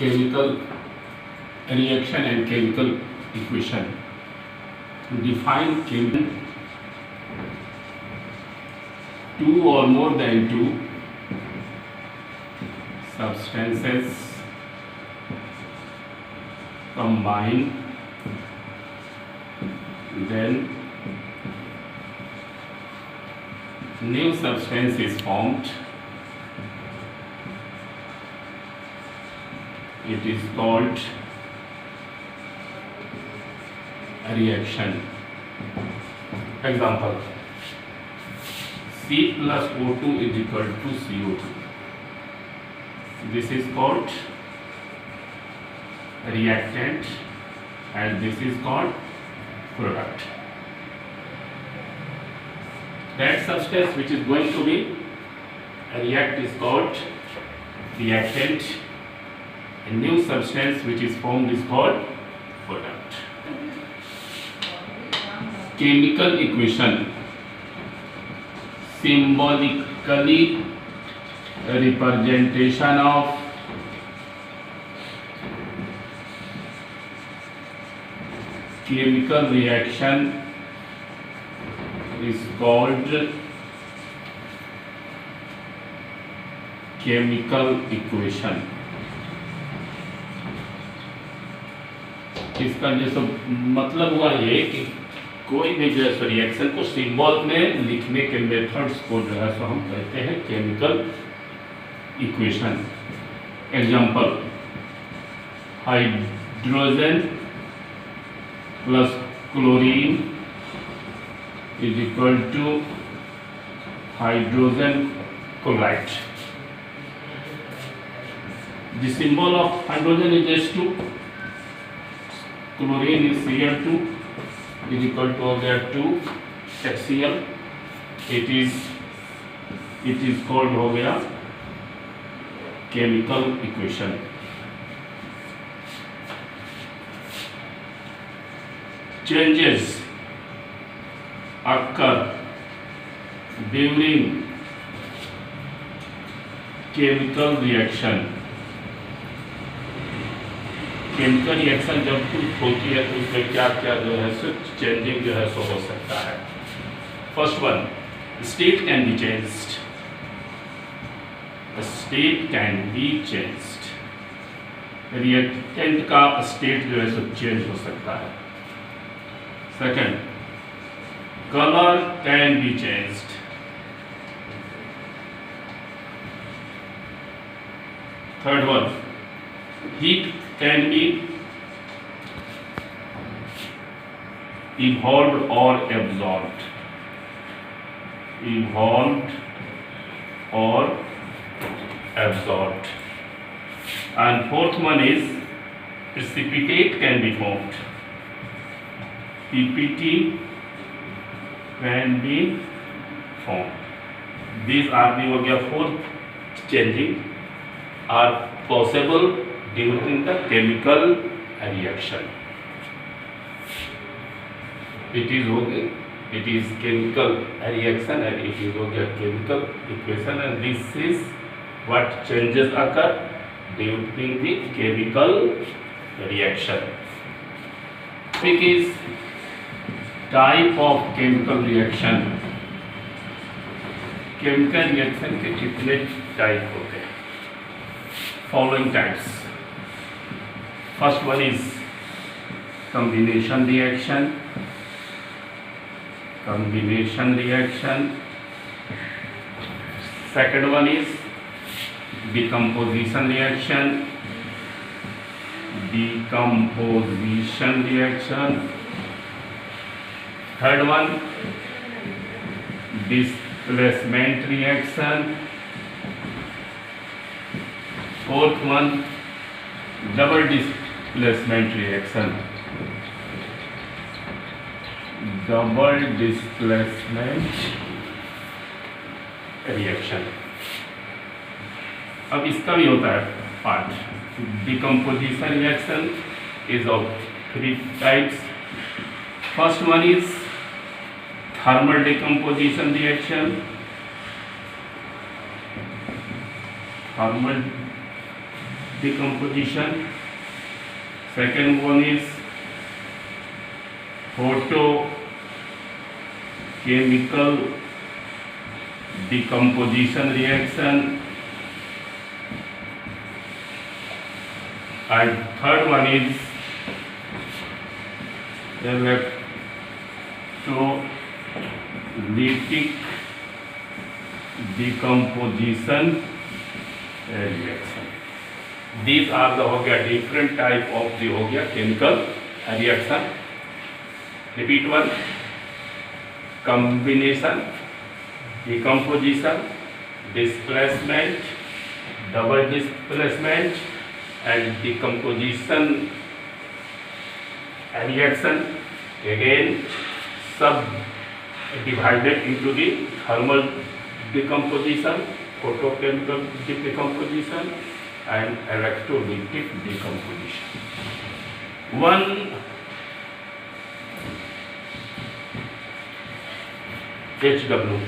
chemical reaction and chemical equation. Define chemical two or more than two substances combine, then new substance is formed. It is called a reaction. Example: C plus O2 is equal to CO2. This is called reactant and this is called product. That substance which is going to be react is called reactant, and new substance which is formed is called product. Chemical equation symbolically representation of chemical reaction is called chemical equation. इसका जैसे मतलब हुआ ये कि कोई भी जो है रिएक्शन को सिंबल में लिखने के मेथड्स को जो है सो हम कहते हैं chemical equation. Example: hydrogen plus chlorine is equal to hydrogen chloride. The symbol of hydrogen is H2, chlorine is Cl2 is equal to 2 HCl. It is called हो गया chemical equation. Changes occur during chemical reaction. Chemical reaction जब कुछ होती है तो उसमें क्या क्या जो है सो चेंजिंग जो है सो हो सकता है. First one, state can be changed. State can be changed. Reactant का स्टेट जो है सो चेंज हो सकता है. Second, color can be changed. Third one, heat can be evolved or absorbed. Evolved or absorbed. And fourth one is precipitate can be formed. PPT can be formed. These are the four changing are possible during the chemical reaction. It is chemical reaction and it is chemical equation, and this is what changes occur during the chemical reaction. Topic is type of chemical reaction. Chemical reaction के कितने type होते हैं? Following types. First one is combination reaction. Combination reaction. Second one is decomposition reaction. Decomposition reaction. Third one, displacement reaction. Fourth one, double displacement reaction. Double displacement reaction. अब इसका भी होता है part. Decomposition reaction is of three types. First one is thermal decomposition reaction. Thermal decomposition. Second one is photochemical decomposition reaction, and third one is electrolytic decomposition reaction. These are the हो गया different type of the हो गया chemical reaction. Repeat one: combination, decomposition, displacement, double displacement, and decomposition reaction. Again, sub divided into the thermal decomposition, photochemical decomposition, and electrolytic decomposition. One HW.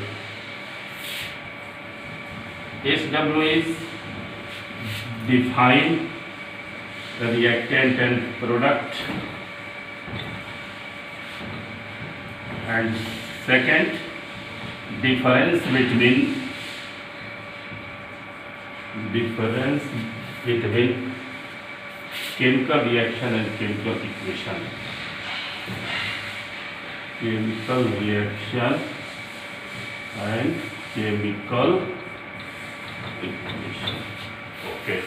HW is define the reactant and product, and second, difference between chemical reaction and chemical equation. Chemical reaction and chemical equation. Okay.